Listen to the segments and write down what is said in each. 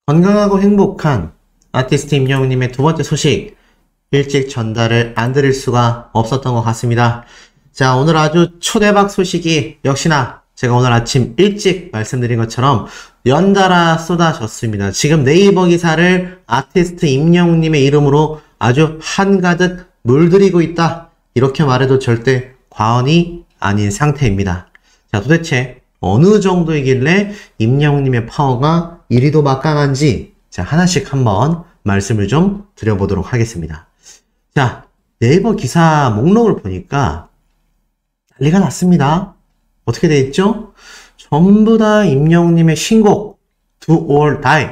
건강하고 행복한 아티스트 임영웅님의 두 번째 소식, 일찍 전달을 안 드릴 수가 없었던 것 같습니다. 자, 오늘 아주 초대박 소식이 역시나 제가 오늘 아침 일찍 말씀드린 것처럼 연달아 쏟아졌습니다. 지금 네이버 기사를 아티스트 임영웅님의 이름으로 아주 한가득 물들이고 있다, 이렇게 말해도 절대 과언이 아닌 상태입니다. 자, 도대체 어느 정도이길래 임영웅님의 파워가 이리도 막강한지, 자, 하나씩 한번 말씀을 좀 드려보도록 하겠습니다. 자, 네이버 기사 목록을 보니까 난리가 났습니다. 어떻게 돼 있죠? 전부 다 임영웅님의 신곡 Do or Die,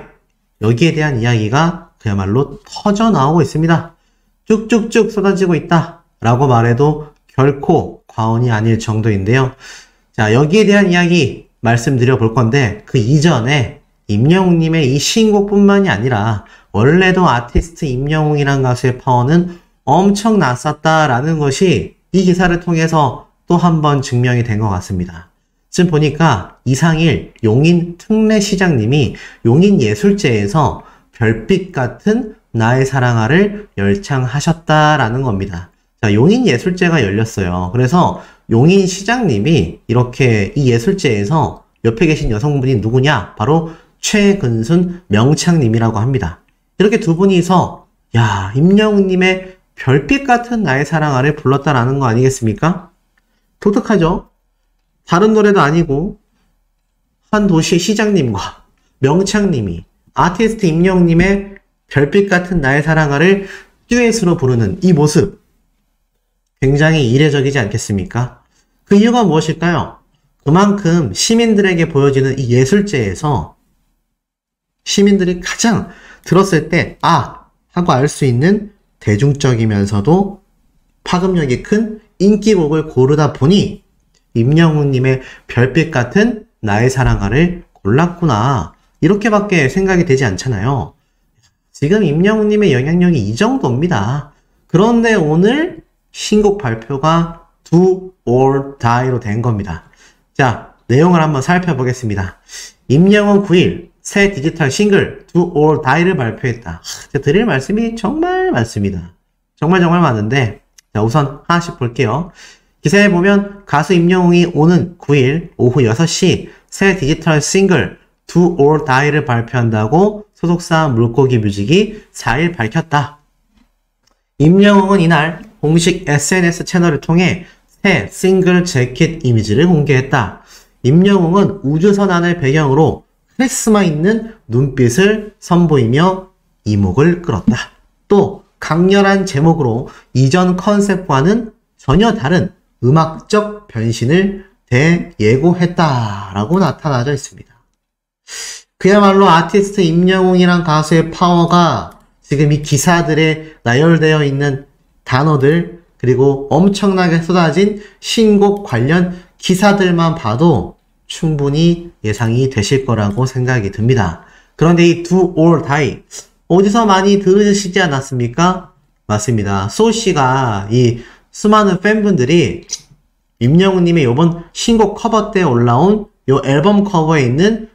여기에 대한 이야기가 그야말로 터져 나오고 있습니다. 쭉쭉쭉 쏟아지고 있다 라고 말해도 결코 과언이 아닐 정도인데요. 자, 여기에 대한 이야기 말씀드려 볼 건데, 그 이전에 임영웅님의 이 신곡뿐만이 아니라 원래도 아티스트 임영웅이란 가수의 파워는 엄청났었다라는 것이 이 기사를 통해서 또 한 번 증명이 된 것 같습니다. 지금 보니까 이상일 용인 특례시장님이 용인예술제에서 별빛 같은 나의 사랑아를 열창하셨다라는 겁니다. 자, 용인예술제가 열렸어요. 그래서 용인시장님이 이렇게 이 예술제에서 옆에 계신 여성분이 누구냐? 바로 최근순 명창님이라고 합니다. 이렇게 두 분이서 야, 임영웅님의 별빛 같은 나의 사랑아를 불렀다라는 거 아니겠습니까? 독특하죠? 다른 노래도 아니고 한 도시의 시장님과 명창님이 아티스트 임영웅님의 별빛 같은 나의 사랑아를 듀엣으로 부르는 이 모습, 굉장히 이례적이지 않겠습니까? 그 이유가 무엇일까요? 그만큼 시민들에게 보여지는 이 예술제에서 시민들이 가장 들었을 때 아! 하고 알 수 있는 대중적이면서도 파급력이 큰 인기곡을 고르다 보니 임영웅님의 별빛 같은 나의 사랑아를 골랐구나, 이렇게밖에 생각이 되지 않잖아요. 지금 임영웅님의 영향력이 이 정도입니다. 그런데 오늘 신곡 발표가 Do or Die로 된 겁니다. 자, 내용을 한번 살펴보겠습니다. 임영웅 9일 새 디지털 싱글 Do or Die를 발표했다. 제가 드릴 말씀이 정말 많습니다. 정말 많은데, 자, 우선 하나씩 볼게요. 기사에 보면 가수 임영웅이 오는 9일 오후 6시 새 디지털 싱글 Do or Die를 발표한다고 소속사 물고기 뮤직이 4일 밝혔다. 임영웅은 이날 공식 SNS 채널을 통해 새 싱글 재킷 이미지를 공개했다. 임영웅은 우주선안을 배경으로 카리스마 있는 눈빛을 선보이며 이목을 끌었다. 또 강렬한 제목으로 이전 컨셉과는 전혀 다른 음악적 변신을 대예고했다라고 나타나져 있습니다. 그야말로 아티스트 임영웅이란 가수의 파워가 지금 이 기사들에 나열되어 있는 단어들, 그리고 엄청나게 쏟아진 신곡 관련 기사들만 봐도 충분히 예상이 되실 거라고 생각이 듭니다. 그런데 이 Do or Die, 어디서 많이 들으시지 않았습니까? 맞습니다. 소씨가 이 수많은 팬분들이 임영웅님의 이번 신곡 커버 때 올라온 요 앨범 커버에 있는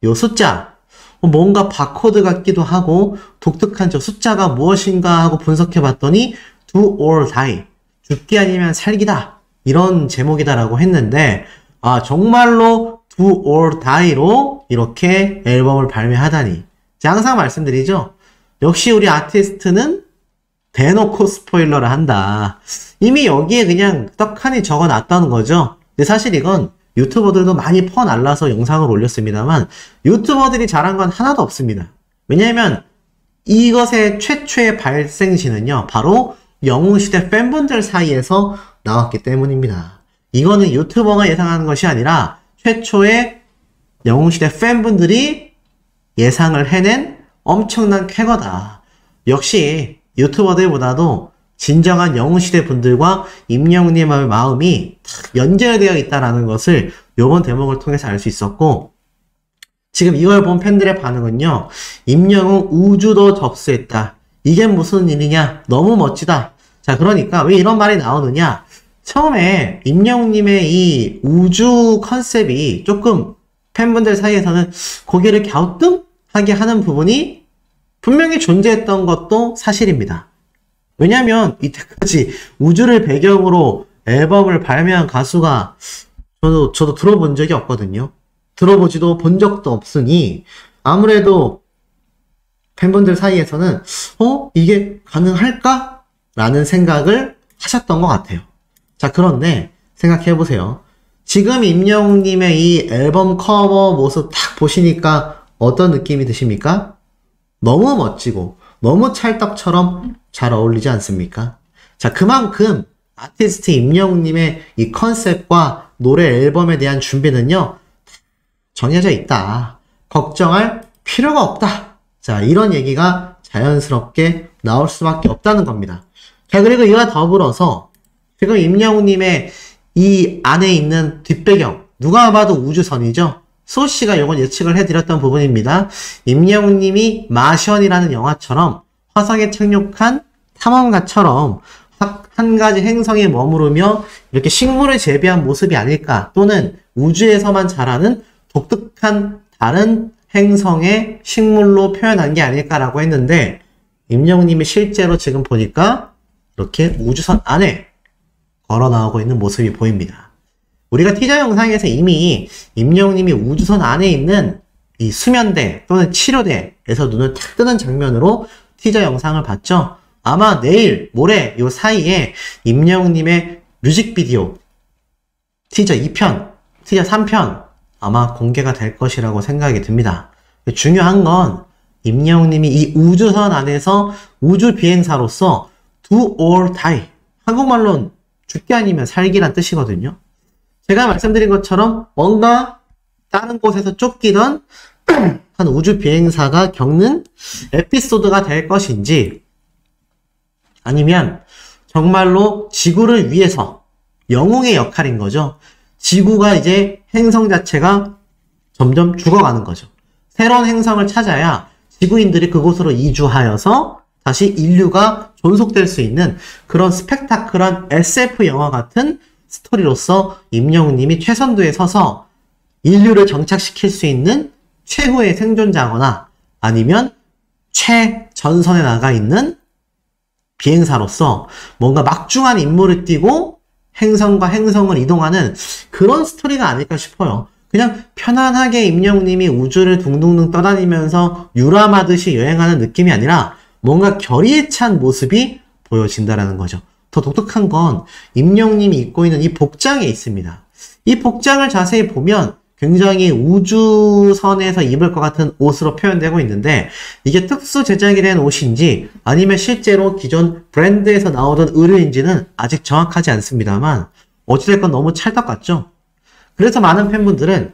요 숫자, 뭔가 바코드 같기도 하고 독특한 저 숫자가 무엇인가 하고 분석해 봤더니 Do or Die, 죽기 아니면 살기다, 이런 제목이다라고 했는데, 아, 정말로 Do or Die로 이렇게 앨범을 발매하다니. 제가 항상 말씀드리죠. 역시 우리 아티스트는 대놓고 스포일러를 한다. 이미 여기에 그냥 떡하니 적어놨다는 거죠. 근데 사실 이건 유튜버들도 많이 퍼날라서 영상을 올렸습니다만 유튜버들이 잘한 건 하나도 없습니다. 왜냐하면 이것의 최초의 발생지는요, 바로 영웅시대 팬분들 사이에서 나왔기 때문입니다. 이거는 유튜버가 예상하는 것이 아니라 최초의 영웅시대 팬분들이 예상을 해낸 엄청난 쾌거다. 역시 유튜버들보다도 진정한 영웅시대 분들과 임영웅님의 마음이 연결되어 있다는 것을 이번 대목을 통해서 알 수 있었고, 지금 이걸 본 팬들의 반응은요, 임영웅 우주도 접수했다. 이게 무슨 일이냐? 너무 멋지다. 자, 그러니까 왜 이런 말이 나오느냐? 처음에 임영웅님의 이 우주 컨셉이 조금 팬분들 사이에서는 고개를 갸우뚱 하게 하는 부분이 분명히 존재했던 것도 사실입니다. 왜냐면 이때까지 우주를 배경으로 앨범을 발매한 가수가 저도 들어본 적이 없거든요. 들어보지도 본 적도 없으니 아무래도 팬분들 사이에서는 이게 가능할까? 라는 생각을 하셨던 것 같아요. 자, 그런데 생각해보세요. 지금 임영웅님의 이 앨범 커버 모습 딱 보시니까 어떤 느낌이 드십니까? 너무 멋지고 너무 찰떡처럼 잘 어울리지 않습니까? 자, 그만큼 아티스트 임영웅님의 이 컨셉과 노래 앨범에 대한 준비는요, 정해져 있다. 걱정할 필요가 없다. 자, 이런 얘기가 자연스럽게 나올 수밖에 없다는 겁니다. 자, 그리고 이와 더불어서 지금 임영웅님의 이 안에 있는 뒷배경, 누가 봐도 우주선이죠? 소씨가 이건 예측을 해드렸던 부분입니다. 임영웅님이 마션이라는 영화처럼 화성에 착륙한 탐험가처럼 한 가지 행성에 머무르며 이렇게 식물을 재배한 모습이 아닐까, 또는 우주에서만 자라는 독특한 다른 행성의 식물로 표현한 게 아닐까라고 했는데, 임영웅님이 실제로 지금 보니까 이렇게 우주선 안에 걸어 나오고 있는 모습이 보입니다. 우리가 티저 영상에서 이미 임영웅님이 우주선 안에 있는 이 수면대 또는 치료대에서 눈을 탁 뜨는 장면으로 티저 영상을 봤죠. 아마 내일, 모레 요 사이에 임영웅님의 뮤직비디오 티저 2편, 티저 3편 아마 공개가 될 것이라고 생각이 듭니다. 중요한 건 임영웅님이 이 우주선 안에서 우주 비행사로서 do or die, 한국말로는 죽기 아니면 살기란 뜻이거든요. 제가 말씀드린 것처럼 뭔가 다른 곳에서 쫓기던 한 우주 비행사가 겪는 에피소드가 될 것인지, 아니면 정말로 지구를 위해서 영웅의 역할인 거죠. 지구가 이제 행성 자체가 점점 죽어가는 거죠. 새로운 행성을 찾아야 지구인들이 그곳으로 이주하여서 다시 인류가 존속될 수 있는 그런 스펙타클한 SF 영화 같은 스토리로서 임영웅님이 최선두에 서서 인류를 정착시킬 수 있는 최후의 생존자거나 아니면 최전선에 나가 있는 비행사로서 뭔가 막중한 임무를 띠고 행성과 행성을 이동하는 그런 스토리가 아닐까 싶어요. 그냥 편안하게 임영웅님이 우주를 둥둥둥 떠다니면서 유람하듯이 여행하는 느낌이 아니라 뭔가 결의에 찬 모습이 보여진다라는 거죠. 더 독특한 건 임영웅님이 입고 있는 이 복장에 있습니다. 이 복장을 자세히 보면 굉장히 우주선에서 입을 것 같은 옷으로 표현되고 있는데, 이게 특수 제작이 된 옷인지 아니면 실제로 기존 브랜드에서 나오던 의류인지는 아직 정확하지 않습니다만 어찌됐건 너무 찰떡 같죠? 그래서 많은 팬분들은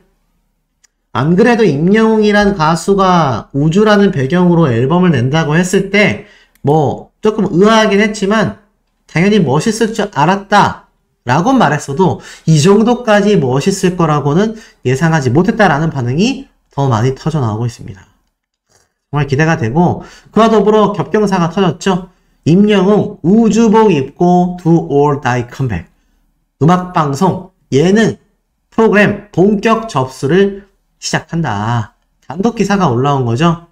안 그래도 임영웅이란 가수가 우주라는 배경으로 앨범을 낸다고 했을 때 뭐 조금 의아하긴 했지만 당연히 멋있을 줄 알았다 라고 말했어도 이 정도까지 멋있을 거라고는 예상하지 못했다라는 반응이 더 많이 터져 나오고 있습니다. 정말 기대가 되고, 그와 더불어 겹경사가 터졌죠. 임영웅 우주복 입고 do or die 컴백, 음악방송, 예능, 프로그램 본격 접수를 시작한다. 단독 기사가 올라온 거죠.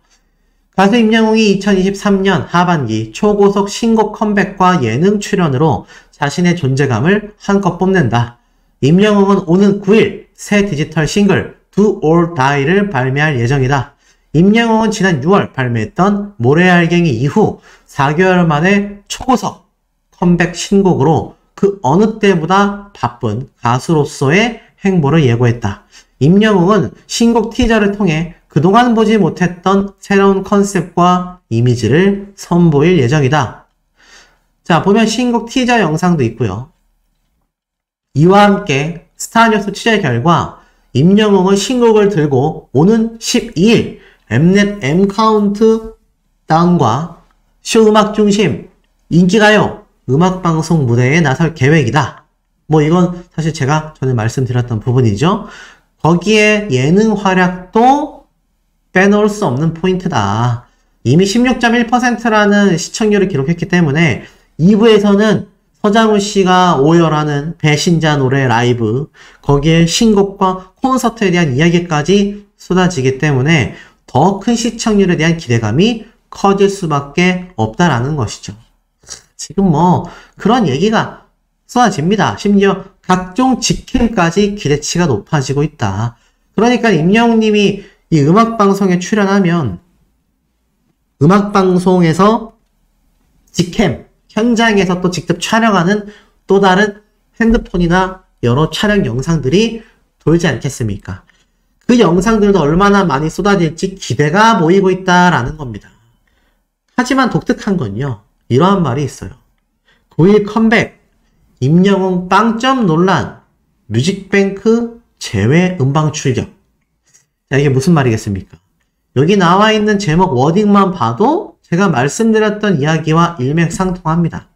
가수 임영웅이 2023년 하반기 초고속 신곡 컴백과 예능 출연으로 자신의 존재감을 한껏 뽐낸다. 임영웅은 오는 9일 새 디지털 싱글 Do or Die를 발매할 예정이다. 임영웅은 지난 6월 발매했던 모래알갱이 이후 4개월 만에 초고속 컴백 신곡으로 그 어느 때보다 바쁜 가수로서의 행보를 예고했다. 임영웅은 신곡 티저를 통해 그동안 보지 못했던 새로운 컨셉과 이미지를 선보일 예정이다. 자, 보면 신곡 티저 영상도 있고요. 이와 함께 스타뉴스 취재 결과 임영웅은 신곡을 들고 오는 12일 엠넷 M카운트 다운과 쇼 음악 중심 인기가요 음악방송 무대에 나설 계획이다. 뭐 이건 사실 제가 전에 말씀드렸던 부분이죠. 거기에 예능 활약도 빼놓을 수 없는 포인트다. 이미 16.1%라는 시청률을 기록했기 때문에 2부에서는 서장훈 씨가 오열하는 배신자 노래 라이브, 거기에 신곡과 콘서트에 대한 이야기까지 쏟아지기 때문에 더 큰 시청률에 대한 기대감이 커질 수밖에 없다라는 것이죠. 지금 뭐 그런 얘기가 쏟아집니다. 심지어 각종 직캠까지 기대치가 높아지고 있다. 그러니까 임영웅님이 이 음악방송에 출연하면 음악방송에서 직캠, 현장에서 또 직접 촬영하는 또 다른 핸드폰이나 여러 촬영 영상들이 돌지 않겠습니까? 그 영상들도 얼마나 많이 쏟아질지 기대가 모이고 있다라는 겁니다. 하지만 독특한 건요, 이러한 말이 있어요. 9일 컴백, 임영웅 빵점 논란, 뮤직뱅크 제외 음방 출격. 자, 이게 무슨 말이겠습니까? 여기 나와 있는 제목 워딩만 봐도 제가 말씀드렸던 이야기와 일맥상통합니다.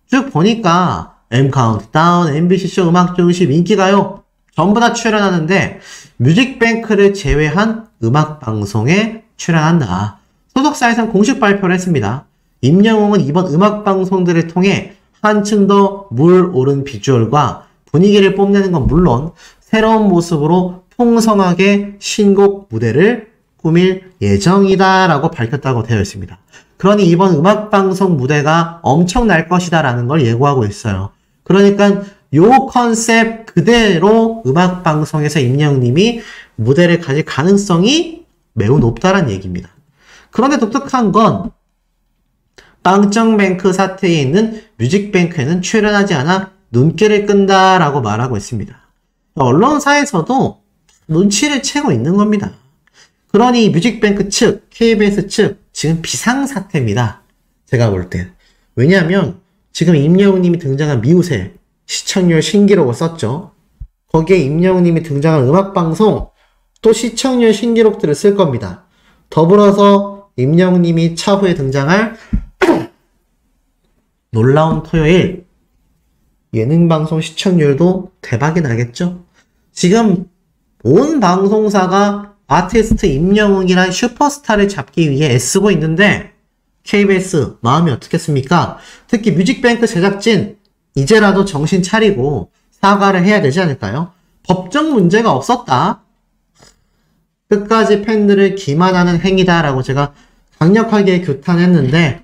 쭉 보니까 M카운트다운, MBC쇼 음악중심, 인기가요 전부 다 출연하는데 뮤직뱅크를 제외한 음악방송에 출연한다. 소속사에서는 공식 발표를 했습니다. 임영웅은 이번 음악방송들을 통해 한층 더 물 오른 비주얼과 분위기를 뽐내는 건 물론 새로운 모습으로 풍성하게 신곡 무대를 꾸밀 예정이다 라고 밝혔다고 되어 있습니다. 그러니 이번 음악방송 무대가 엄청날 것이다 라는 걸 예고하고 있어요. 그러니까 요 컨셉 그대로 음악방송에서 임영웅님이 무대를 가질 가능성이 매우 높다는 얘기입니다. 그런데 독특한 건 빵정뱅크 사태에 있는 뮤직뱅크에는 출연하지 않아 눈길을 끈다라고 말하고 있습니다. 언론사에서도 눈치를 채고 있는 겁니다. 그러니 뮤직뱅크 측, KBS 측 지금 비상사태입니다. 제가 볼 땐. 왜냐하면 지금 임영웅님이 등장한 미우새 시청률 신기록을 썼죠. 거기에 임영웅님이 등장한 음악방송 또 시청률 신기록들을 쓸 겁니다. 더불어서 임영웅님이 차후에 등장할 놀라운 토요일 예능방송 시청률도 대박이 나겠죠? 지금 온 방송사가 아티스트 임영웅이란 슈퍼스타를 잡기 위해 애쓰고 있는데 KBS 마음이 어떻겠습니까? 특히 뮤직뱅크 제작진 이제라도 정신 차리고 사과를 해야 되지 않을까요? 법적 문제가 없었다. 끝까지 팬들을 기만하는 행위다라고 제가 강력하게 규탄했는데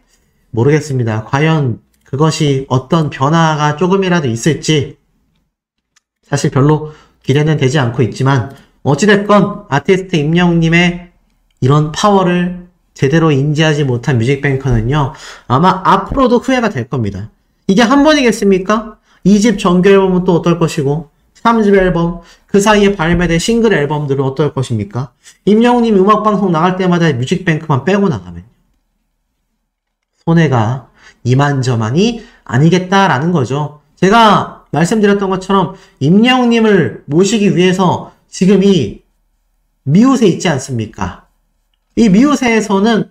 모르겠습니다. 과연 그것이 어떤 변화가 조금이라도 있을지 사실 별로 기대는 되지 않고 있지만 어찌됐건 아티스트 임영웅님의 이런 파워를 제대로 인지하지 못한 뮤직뱅크는요 아마 앞으로도 후회가 될 겁니다. 이게 한 번이겠습니까? 2집 정규 앨범은 또 어떨 것이고 3집 앨범 그 사이에 발매된 싱글 앨범들은 어떨 것입니까? 임영웅님 음악방송 나갈 때마다 뮤직뱅크만 빼고 나가면 손해가 이만저만이 아니겠다라는 거죠. 제가 말씀드렸던 것처럼 임영웅님을 모시기 위해서 지금 이 미우새 있지 않습니까? 이 미우새에서는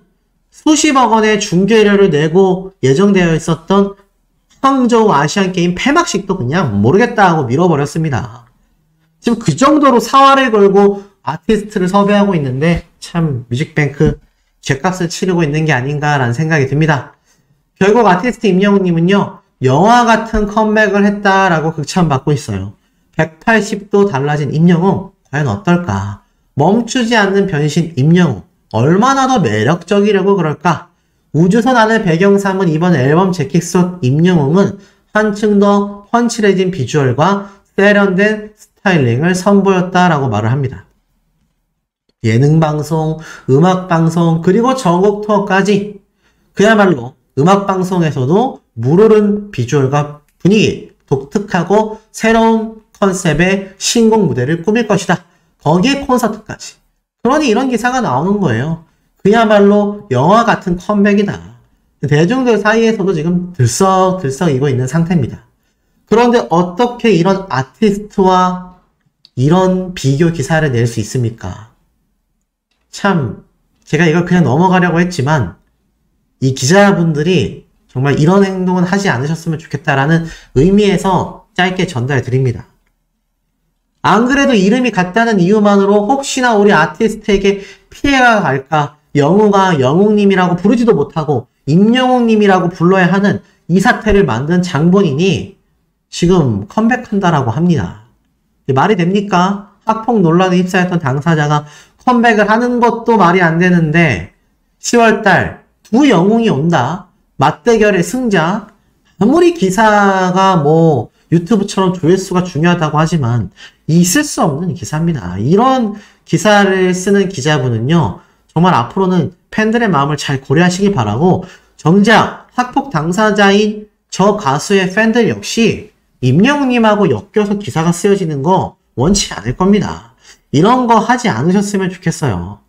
수십억 원의 중개료를 내고 예정되어 있었던 항저우 아시안게임 폐막식도 그냥 모르겠다 하고 밀어버렸습니다. 지금 그 정도로 사활을 걸고 아티스트를 섭외하고 있는데 참 뮤직뱅크 죗값을 치르고 있는 게 아닌가라는 생각이 듭니다. 결국 아티스트 임영웅님은요 영화 같은 컴백을 했다라고 극찬받고 있어요. 180도 달라진 임영웅 과연 어떨까? 멈추지 않는 변신 임영웅 얼마나 더 매력적이려고 그럴까? 우주선 안을 배경 삼은 이번 앨범 재킷 속 임영웅은 한층 더 펀치해진 비주얼과 세련된 스타일링을 선보였다라고 말을 합니다. 예능방송, 음악방송, 그리고 전국 투어까지 그야말로 음악방송에서도 물오른 비주얼과 분위기, 독특하고 새로운 컨셉의 신곡 무대를 꾸밀 것이다. 거기에 콘서트까지. 그러니 이런 기사가 나오는 거예요. 그야말로 영화 같은 컴백이다. 대중들 사이에서도 지금 들썩들썩이고 있는 상태입니다. 그런데 어떻게 이런 아티스트와 이런 비교 기사를 낼 수 있습니까? 참 제가 이걸 그냥 넘어가려고 했지만 이 기자분들이 정말 이런 행동은 하지 않으셨으면 좋겠다라는 의미에서 짧게 전달 드립니다. 안 그래도 이름이 같다는 이유만으로 혹시나 우리 아티스트에게 피해가 갈까 영웅아 영웅님이라고 부르지도 못하고 임영웅님이라고 불러야 하는 이 사태를 만든 장본인이 지금 컴백한다라고 합니다. 말이 됩니까? 학폭 논란에 휩싸였던 당사자가 컴백을 하는 것도 말이 안 되는데 10월달 두 영웅이 온다. 맞대결의 승자. 아무리 기사가 뭐 유튜브처럼 조회수가 중요하다고 하지만 있을 수 없는 기사입니다. 이런 기사를 쓰는 기자분은요. 정말 앞으로는 팬들의 마음을 잘 고려하시기 바라고 정작 학폭 당사자인 저 가수의 팬들 역시 임영웅님하고 엮여서 기사가 쓰여지는 거 원치 않을 겁니다. 이런 거 하지 않으셨으면 좋겠어요.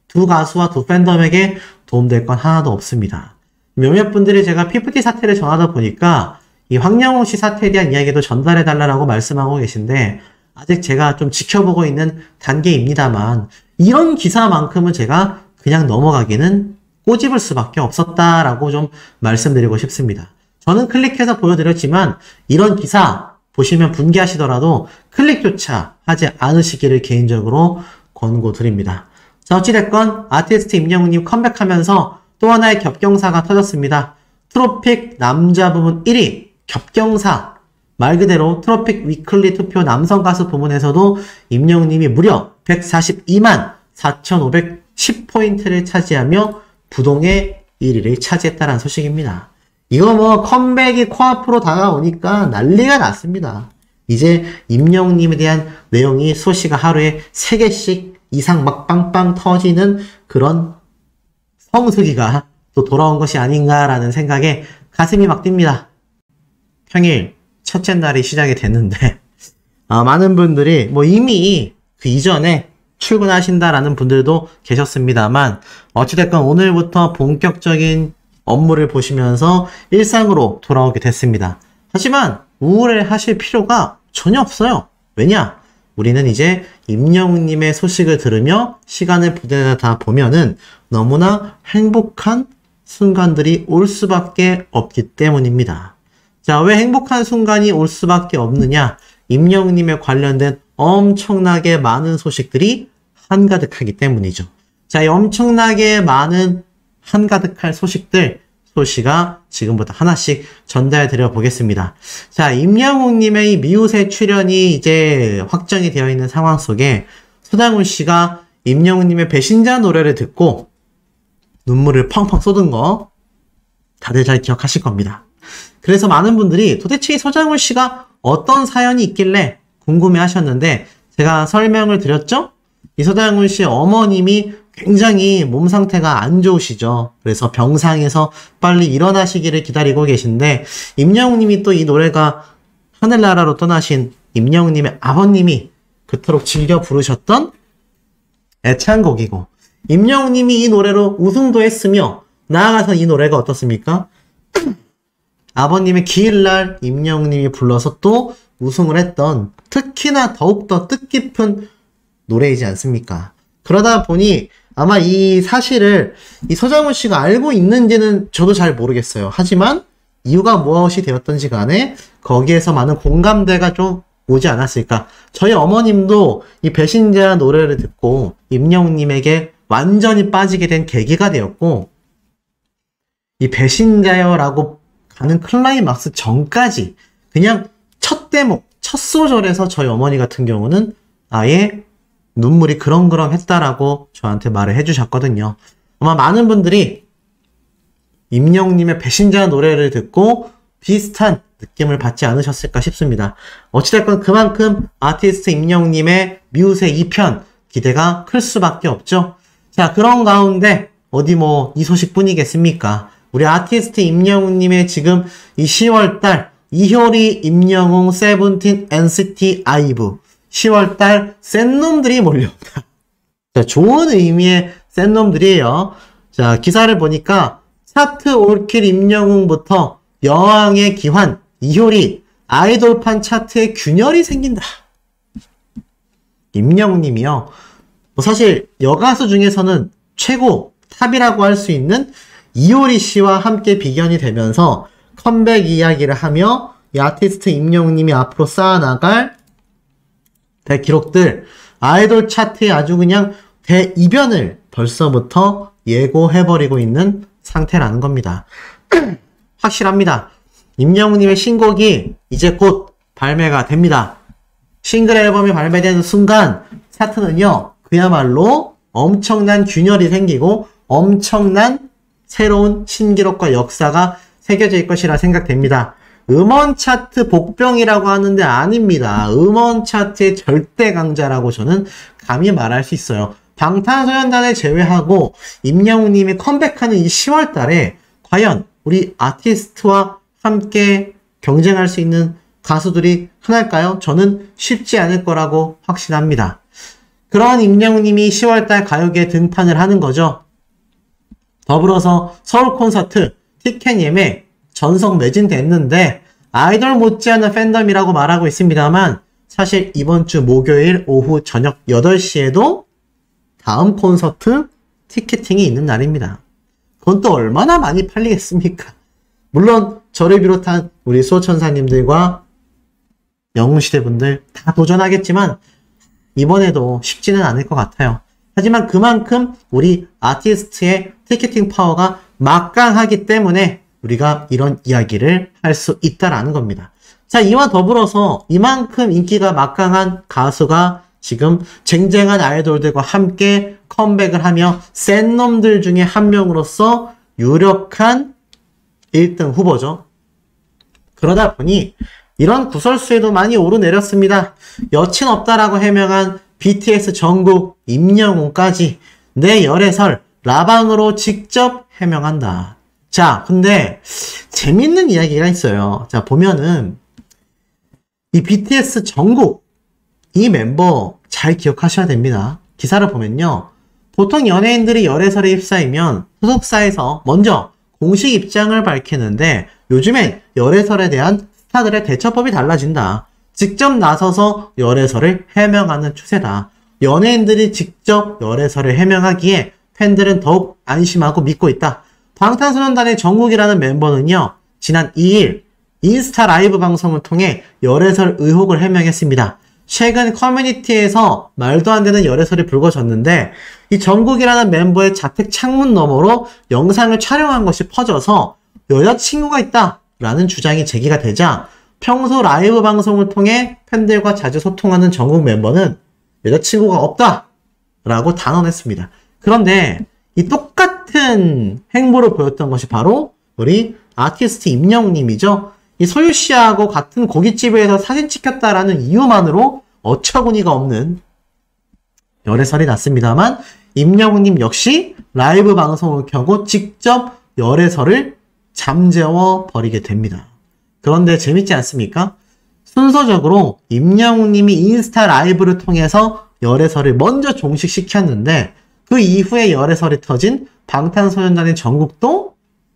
두 가수와 두 팬덤에게 도움될 건 하나도 없습니다. 몇몇 분들이 제가 PPT 사태를 전하다 보니까 이 황영우 씨 사태에 대한 이야기도 전달해달라고 말씀하고 계신데 아직 제가 좀 지켜보고 있는 단계입니다만 이런 기사만큼은 제가 그냥 넘어가기는 꼬집을 수밖에 없었다라고 좀 말씀드리고 싶습니다. 저는 클릭해서 보여드렸지만 이런 기사 보시면 분개하시더라도 클릭조차 하지 않으시기를 개인적으로 권고드립니다. 자, 어찌됐건 아티스트 임영웅님 컴백하면서 또 하나의 겹경사가 터졌습니다. 트로픽 남자 부문 1위 겹경사. 말 그대로 트로픽 위클리 투표 남성 가수 부문에서도 임영웅님이 무려 142만 4,510포인트를 차지하며 부동의 1위를 차지했다는 소식입니다. 이거 뭐 컴백이 코앞으로 다가오니까 난리가 났습니다. 이제 임영웅님에 대한 내용이 소시가 하루에 3개씩 이상 막 빵빵 터지는 그런 성수기가 또 돌아온 것이 아닌가라는 생각에 가슴이 막 뜁니다. 평일 첫째 날이 시작이 됐는데 많은 분들이 뭐 이미 그 이전에 출근하신다라는 분들도 계셨습니다만 어찌됐건 오늘부터 본격적인 업무를 보시면서 일상으로 돌아오게 됐습니다. 하지만 우울해 하실 필요가 전혀 없어요. 왜냐? 우리는 이제 임영웅님의 소식을 들으며 시간을 보내다 보면은 너무나 행복한 순간들이 올 수밖에 없기 때문입니다. 자, 왜 행복한 순간이 올 수밖에 없느냐? 임영웅님에 관련된 엄청나게 많은 소식들이 한가득하기 때문이죠. 자, 이 엄청나게 많은 한가득할 소식들, 소시가 지금부터 하나씩 전달드려 보겠습니다. 자, 임영웅님의 이 미우새 출연이 이제 확정이 되어 있는 상황 속에 서장훈 씨가 임영웅님의 배신자 노래를 듣고 눈물을 펑펑 쏟은 거 다들 잘 기억하실 겁니다. 그래서 많은 분들이 도대체 이 서장훈 씨가 어떤 사연이 있길래 궁금해 하셨는데 제가 설명을 드렸죠? 이 서장훈 씨의 어머님이 굉장히 몸 상태가 안 좋으시죠. 그래서 병상에서 빨리 일어나시기를 기다리고 계신데 임영웅님이 또 이 노래가 하늘나라로 떠나신 임영웅님의 아버님이 그토록 즐겨 부르셨던 애창곡이고 임영웅님이 이 노래로 우승도 했으며 나아가서 이 노래가 어떻습니까? 아버님의 기일날 임영웅님이 불러서 또 우승을 했던 특히나 더욱더 뜻깊은 노래이지 않습니까? 그러다 보니 아마 이 사실을 이 서장훈 씨가 알고 있는지는 저도 잘 모르겠어요. 하지만 이유가 무엇이 되었던지 간에 거기에서 많은 공감대가 좀 오지 않았을까. 저희 어머님도 이 배신자 노래를 듣고 임영웅님에게 완전히 빠지게 된 계기가 되었고 이 배신자여라고 가는 클라이막스 전까지 그냥 첫 대목, 첫 소절에서 저희 어머니 같은 경우는 아예 눈물이 그렁그렁 했다라고 저한테 말을 해주셨거든요. 아마 많은 분들이 임영웅님의 배신자 노래를 듣고 비슷한 느낌을 받지 않으셨을까 싶습니다. 어찌됐건 그만큼 아티스트 임영웅님의 미우새 2편 기대가 클 수밖에 없죠. 자, 그런 가운데 어디 뭐 이 소식뿐이겠습니까? 우리 아티스트 임영웅님의 지금 이 10월달 이효리, 임영웅, 세븐틴, NCT, 아이브 10월달 센 놈들이 몰려온다. 자, 좋은 의미의 센 놈들이에요. 자, 기사를 보니까 차트 올킬 임영웅부터 여왕의 기환 이효리 아이돌판 차트에 균열이 생긴다. 임영웅님이요. 뭐 사실 여가수 중에서는 최고 탑이라고 할 수 있는 이효리 씨와 함께 비견이 되면서 컴백 이야기를 하며 이 아티스트 임영웅님이 앞으로 쌓아나갈 대기록들 아이돌 차트에 아주 그냥 대이변을 벌써부터 예고해버리고 있는 상태라는 겁니다. 확실합니다. 임영웅님의 신곡이 이제 곧 발매가 됩니다. 싱글 앨범이 발매되는 순간 차트는요 그야말로 엄청난 균열이 생기고 엄청난 새로운 신기록과 역사가 새겨질 것이라 생각됩니다. 음원 차트 복병이라고 하는데 아닙니다. 음원 차트의 절대 강자라고 저는 감히 말할 수 있어요. 방탄소년단을 제외하고 임영웅님이 컴백하는 이 10월 달에 과연 우리 아티스트와 함께 경쟁할 수 있는 가수들이 흔할까요? 저는 쉽지 않을 거라고 확신합니다. 그런 임영웅님이 10월달 가요계에 등판을 하는 거죠. 더불어서 서울 콘서트 티켓 예매 전석 매진됐는데 아이돌 못지않은 팬덤이라고 말하고 있습니다만 사실 이번 주 목요일 오후 저녁 8시에도 다음 콘서트 티켓팅이 있는 날입니다. 그건 또 얼마나 많이 팔리겠습니까? 물론 저를 비롯한 우리 수호천사님들과 영웅시대분들 다 도전하겠지만 이번에도 쉽지는 않을 것 같아요. 하지만 그만큼 우리 아티스트의 티켓팅 파워가 막강하기 때문에 우리가 이런 이야기를 할 수 있다라는 겁니다. 자, 이와 더불어서 이만큼 인기가 막강한 가수가 지금 쟁쟁한 아이돌들과 함께 컴백을 하며 센 놈들 중에 한 명으로서 유력한 1등 후보죠. 그러다 보니 이런 구설수에도 많이 오르내렸습니다. 여친 없다라고 해명한 BTS 정국 임영웅까지 내 열애설 라방으로 직접 해명한다. 자, 근데 재밌는 이야기가 있어요. 자, 보면은 이 BTS 정국 이 멤버 잘 기억하셔야 됩니다. 기사를 보면요. 보통 연예인들이 열애설에 휩싸이면 소속사에서 먼저 공식 입장을 밝히는데 요즘엔 열애설에 대한 스타들의 대처법이 달라진다. 직접 나서서 열애설을 해명하는 추세다. 연예인들이 직접 열애설을 해명하기에 팬들은 더욱 안심하고 믿고 있다. 방탄소년단의 정국이라는 멤버는요. 지난 2일 인스타 라이브 방송을 통해 열애설 의혹을 해명했습니다. 최근 커뮤니티에서 말도 안 되는 열애설이 불거졌는데 이 정국이라는 멤버의 자택 창문 너머로 영상을 촬영한 것이 퍼져서 여자친구가 있다라는 주장이 제기가 되자 평소 라이브 방송을 통해 팬들과 자주 소통하는 정국 멤버는 여자친구가 없다라고 단언했습니다. 그런데 이 똑같은 행보를 보였던 것이 바로 우리 아티스트 임영웅님이죠. 이 소유 씨하고 같은 고깃집에서 사진 찍혔다라는 이유만으로 어처구니가 없는 열애설이 났습니다만 임영웅님 역시 라이브 방송을 켜고 직접 열애설을 잠재워 버리게 됩니다. 그런데 재밌지 않습니까? 순서적으로 임영웅님이 인스타 라이브를 통해서 열애설을 먼저 종식시켰는데 그 이후에 열애설이 터진 방탄소년단의 정국도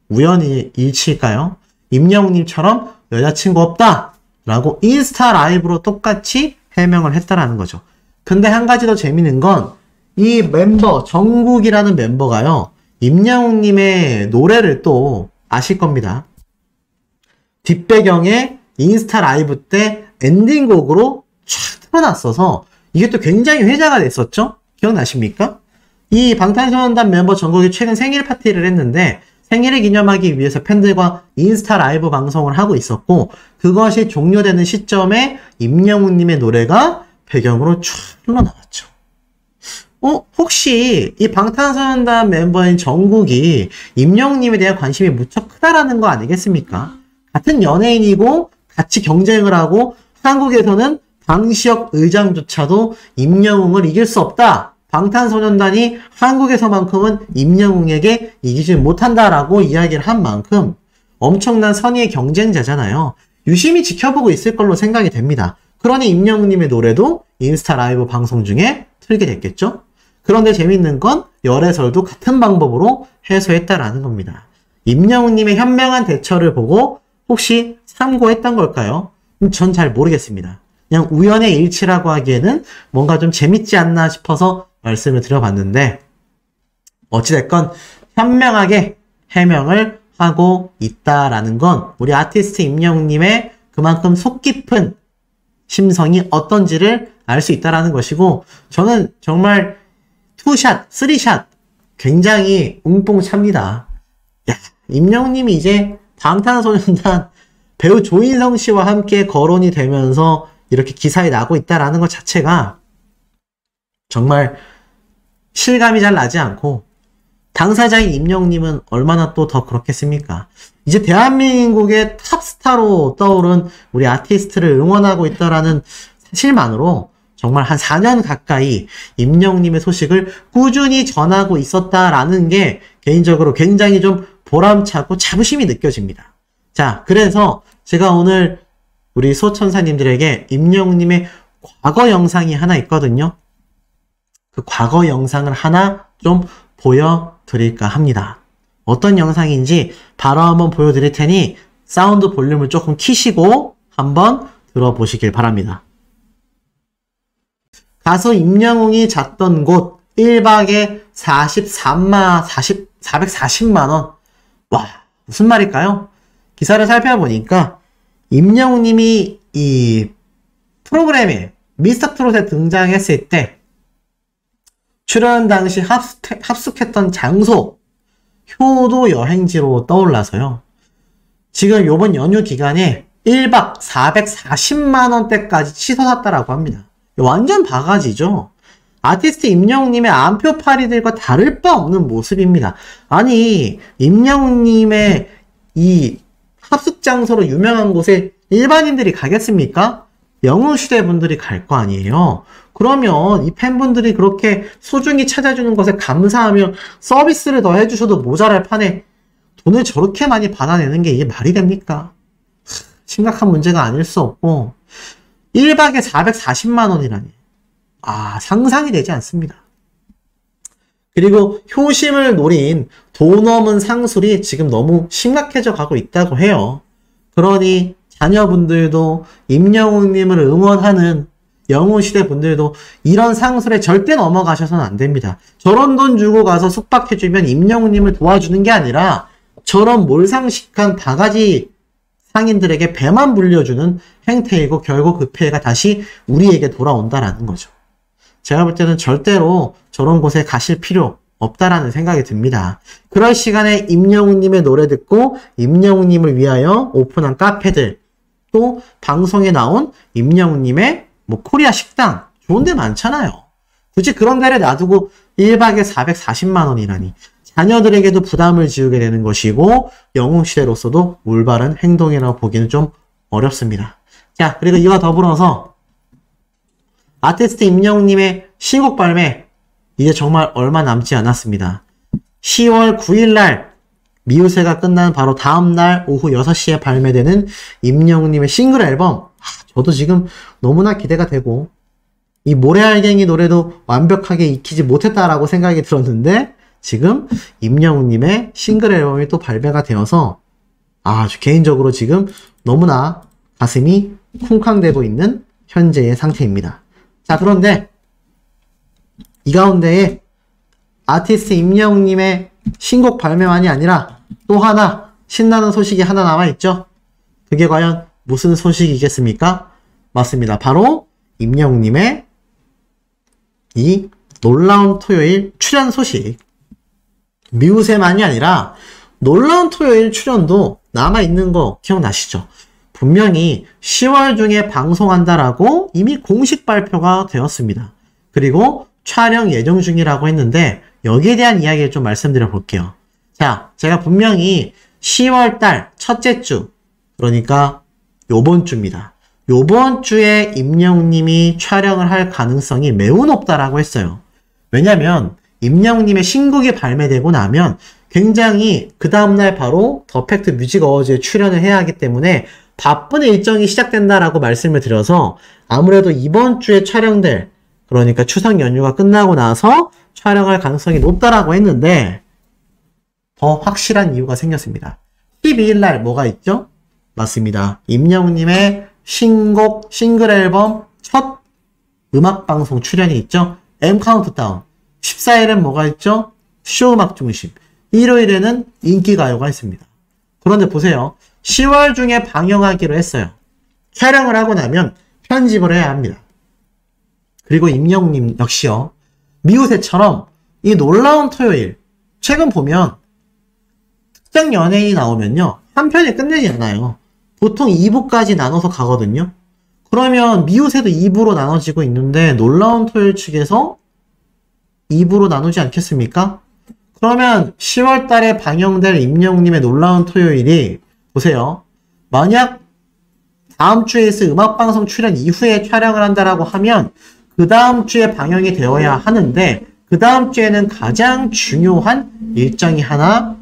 우연히 일치일까요? 임영웅님처럼 여자친구 없다 라고 인스타 라이브로 똑같이 해명을 했다라는 거죠. 근데 한 가지 더 재밌는 건 이 멤버 정국이라는 멤버가요. 임영웅님의 노래를 또 아실 겁니다. 뒷배경에 인스타 라이브 때 엔딩곡으로 쫙 틀어놨어서 이게 또 굉장히 회자가 됐었죠? 기억나십니까? 이 방탄소년단 멤버 정국이 최근 생일 파티를 했는데 생일을 기념하기 위해서 팬들과 인스타 라이브 방송을 하고 있었고 그것이 종료되는 시점에 임영웅님의 노래가 배경으로 쫙 흘러나왔죠. 혹시 이 방탄소년단 멤버인 정국이 임영웅님에 대한 관심이 무척 크다라는 거 아니겠습니까? 같은 연예인이고 같이 경쟁을 하고 한국에서는 방시혁 의장조차도 임영웅을 이길 수 없다. 방탄소년단이 한국에서만큼은 임영웅에게 이기지 못한다라고 이야기를 한 만큼 엄청난 선의의 경쟁자잖아요. 유심히 지켜보고 있을 걸로 생각이 됩니다. 그러니 임영웅님의 노래도 인스타 라이브 방송 중에 틀게 됐겠죠? 그런데 재밌는 건 열애설도 같은 방법으로 해소했다라는 겁니다. 임영웅님의 현명한 대처를 보고 혹시 참고했던 걸까요? 전 잘 모르겠습니다. 그냥 우연의 일치라고 하기에는 뭔가 좀 재밌지 않나 싶어서 말씀을 드려봤는데 어찌됐건 현명하게 해명을 하고 있다라는 건 우리 아티스트 임영웅님의 그만큼 속 깊은 심성이 어떤지를 알 수 있다라는 것이고 저는 정말 투샷, 쓰리샷 굉장히 웅뽕 찹니다. 야, 임영웅님이 이제 방탄소년단 배우 조인성 씨와 함께 거론이 되면서 이렇게 기사에 나고 있다라는 것 자체가 정말 실감이 잘 나지 않고 당사자인 임영웅님은 얼마나 또 더 그렇겠습니까? 이제 대한민국의 탑스타로 떠오른 우리 아티스트를 응원하고 있다라는 사실만으로 정말 한 4년 가까이 임영웅님의 소식을 꾸준히 전하고 있었다라는 게 개인적으로 굉장히 좀 보람차고 자부심이 느껴집니다. 자, 그래서 제가 오늘 우리 소천사님들에게 임영웅님의 과거 영상이 하나 있거든요. 그 과거 영상을 하나 좀 보여드릴까 합니다. 어떤 영상인지 바로 한번 보여드릴 테니 사운드 볼륨을 조금 키시고 한번 들어보시길 바랍니다. 가수 임영웅이 잤던 곳 1박에 440만원. 와, 무슨 말일까요? 기사를 살펴보니까 임영웅님이 이 프로그램에 미스터트롯에 등장했을 때 출연 당시 합숙했던 장소 효도 여행지로 떠올라서요. 지금 요번 연휴 기간에 1박 440만원대까지 치솟았다라고 합니다. 완전 바가지죠. 아티스트 임영웅님의 안표파리들과 다를 바 없는 모습입니다. 아니, 임영웅님의 이 합숙장소로 유명한 곳에 일반인들이 가겠습니까? 영웅시대 분들이 갈 거 아니에요. 그러면 이 팬분들이 그렇게 소중히 찾아주는 것에 감사하며 서비스를 더 해주셔도 모자랄 판에 돈을 저렇게 많이 받아내는 게 이게 말이 됩니까? 심각한 문제가 아닐 수 없고 1박에 440만원이라니. 상상이 되지 않습니다. 그리고 효심을 노린 돈 없는 상술이 지금 너무 심각해져 가고 있다고 해요. 그러니 자녀분들도 임영웅님을 응원하는 영웅시대 분들도 이런 상술에 절대 넘어가셔서는 안 됩니다. 저런 돈 주고 가서 숙박해주면 임영웅님을 도와주는 게 아니라 저런 몰상식한 바가지 상인들에게 배만 불려주는 행태이고 결국 그 피해가 다시 우리에게 돌아온다라는 거죠. 제가 볼 때는 절대로 저런 곳에 가실 필요 없다라는 생각이 듭니다. 그럴 시간에 임영웅님의 노래 듣고 임영웅님을 위하여 오픈한 카페들, 또 방송에 나온 임영웅님의 코리아 식당, 좋은 데 많잖아요. 굳이 그런 데를 놔두고 1박에 440만원이라니 자녀들에게도 부담을 지우게 되는 것이고 영웅시대로서도 올바른 행동이라고 보기는 좀 어렵습니다. 자, 그리고 이와 더불어서 아티스트 임영웅님의 신곡 발매 이제 정말 얼마 남지 않았습니다. 10월 9일날 미우새가 끝난 바로 다음날 오후 6시에 발매되는 임영웅님의 싱글 앨범, 저도 지금 너무나 기대가 되고 이 모래알갱이 노래도 완벽하게 익히지 못했다라고 생각이 들었는데 지금 임영웅님의 싱글 앨범이 또 발매가 되어서 개인적으로 지금 너무나 가슴이 쿵쾅대고 있는 현재의 상태입니다. 자, 그런데 이 가운데에 아티스트 임영웅님의 신곡 발매만이 아니라 또 하나 신나는 소식이 하나 남아있죠. 그게 과연 무슨 소식이겠습니까? 맞습니다. 바로 임영웅님의 이 놀라운 토요일 출연 소식. 미우새만이 아니라 놀라운 토요일 출연도 남아있는 거 기억나시죠? 분명히 10월 중에 방송한다라고 이미 공식 발표가 되었습니다. 그리고 촬영 예정 중이라고 했는데 여기에 대한 이야기를 좀 말씀드려 볼게요. 자, 제가 분명히 10월달 첫째 주, 그러니까 요번 주입니다. 요번 주에 임영웅님이 촬영을 할 가능성이 매우 높다라고 했어요. 왜냐면 임영웅님의 신곡이 발매되고 나면 굉장히 그 다음날 바로 더 팩트 뮤직 어워즈에 출연을 해야 하기 때문에 바쁜 일정이 시작된다라고 말씀을 드려서 아무래도 이번 주에 촬영될, 그러니까 추석 연휴가 끝나고 나서 촬영할 가능성이 높다라고 했는데 더 확실한 이유가 생겼습니다. 12일날 뭐가 있죠? 맞습니다. 임영웅님의 신곡 싱글 앨범 첫 음악방송 출연이 있죠? M 카운트다운. 14일엔 뭐가 있죠? 쇼음악 중심. 일요일에는 인기가요가 있습니다. 그런데 보세요. 10월 중에 방영하기로 했어요. 촬영을 하고 나면 편집을 해야 합니다. 그리고 임영웅님 역시요. 미우새처럼 이 놀라운 토요일, 최근 보면 특정 연예인이 나오면요. 한 편에 끝내지 않아요. 보통 2부까지 나눠서 가거든요. 그러면 미우새도 2부로 나눠지고 있는데 놀라운 토요일 측에서 2부로 나누지 않겠습니까? 그러면 10월 달에 방영될 임영웅님의 놀라운 토요일이, 보세요. 만약 다음 주에 있을 음악방송 출연 이후에 촬영을 한다라고 하면 그 다음 주에 방영이 되어야 하는데, 그 다음 주에는 가장 중요한 일정이 하나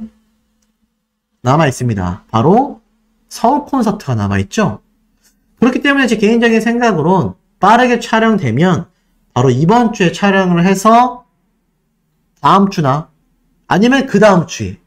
남아있습니다. 바로 서울 콘서트가 남아있죠. 그렇기 때문에 제 개인적인 생각으론 빠르게 촬영되면 바로 이번 주에 촬영을 해서 다음 주나 아니면 그 다음 주에,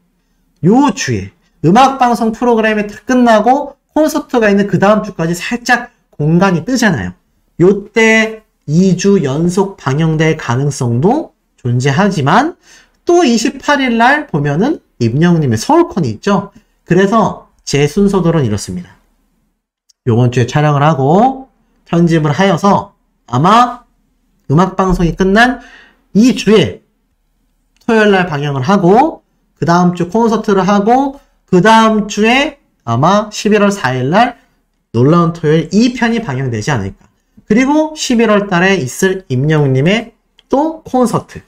요 주에 음악방송 프로그램이 다 끝나고 콘서트가 있는 그 다음 주까지 살짝 공간이 뜨잖아요. 요때 2주 연속 방영될 가능성도 존재하지만 또 28일 날 보면은 임영웅님의 서울콘이 있죠. 그래서 제 순서대로는 이렇습니다. 요번 주에 촬영을 하고 편집을 하여서 아마 음악방송이 끝난 이 주에 토요일 날 방영을 하고 그 다음 주 콘서트를 하고 그 다음 주에 아마 11월 4일 날 놀라운 토요일 2편이 방영되지 않을까. 그리고 11월 달에 있을 임영웅님의 또 콘서트.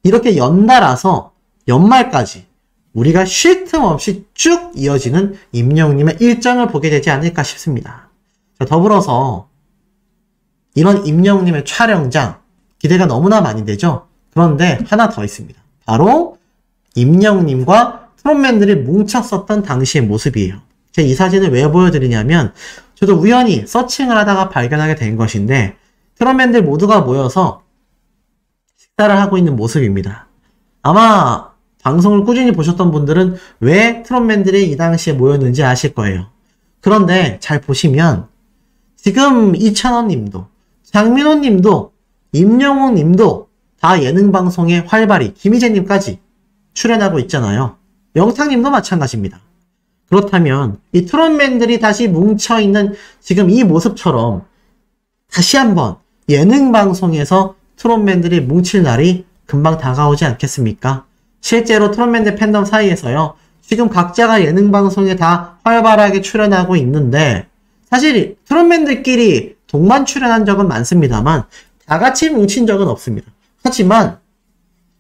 이렇게 연달아서 연말까지 우리가 쉴 틈 없이 쭉 이어지는 임영웅님의 일정을 보게 되지 않을까 싶습니다. 자, 더불어서 이런 임영웅님의 촬영장 기대가 너무나 많이 되죠. 그런데 하나 더 있습니다. 바로 임영웅님과 트롯맨들이 뭉쳤었던 당시의 모습이에요. 제가 이 사진을 왜 보여드리냐면 저도 우연히 서칭을 하다가 발견하게 된 것인데 트롯맨들 모두가 모여서 식사를 하고 있는 모습입니다. 아마 방송을 꾸준히 보셨던 분들은 왜 트롯맨들이 이 당시에 모였는지 아실 거예요. 그런데 잘 보시면 지금 이찬원 님도, 장민호 님도, 임영웅 님도 다 예능 방송에 활발히, 김희재 님까지 출연하고 있잖아요. 영탁 님도 마찬가지입니다. 그렇다면 이 트롯맨들이 다시 뭉쳐있는 지금 이 모습처럼 다시 한번 예능 방송에서 트롯맨들이 뭉칠 날이 금방 다가오지 않겠습니까? 실제로 트롯맨들 팬덤 사이에서요. 지금 각자가 예능 방송에 다 활발하게 출연하고 있는데 사실 트롯맨들끼리 동반 출연한 적은 많습니다만 다 같이 뭉친 적은 없습니다. 하지만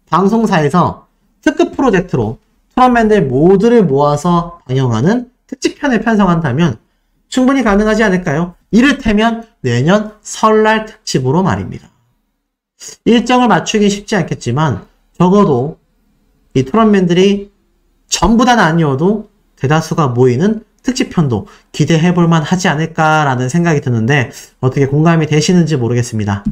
방송사에서 특급 프로젝트로 트롯맨들 모두를 모아서 방영하는 특집편을 편성한다면 충분히 가능하지 않을까요? 이를테면 내년 설날 특집으로 말입니다. 일정을 맞추기 쉽지 않겠지만 적어도 이 트롯맨들이 전부 다는 아니어도 대다수가 모이는 특집편도 기대해볼 만하지 않을까라는 생각이 드는데 어떻게 공감이 되시는지 모르겠습니다.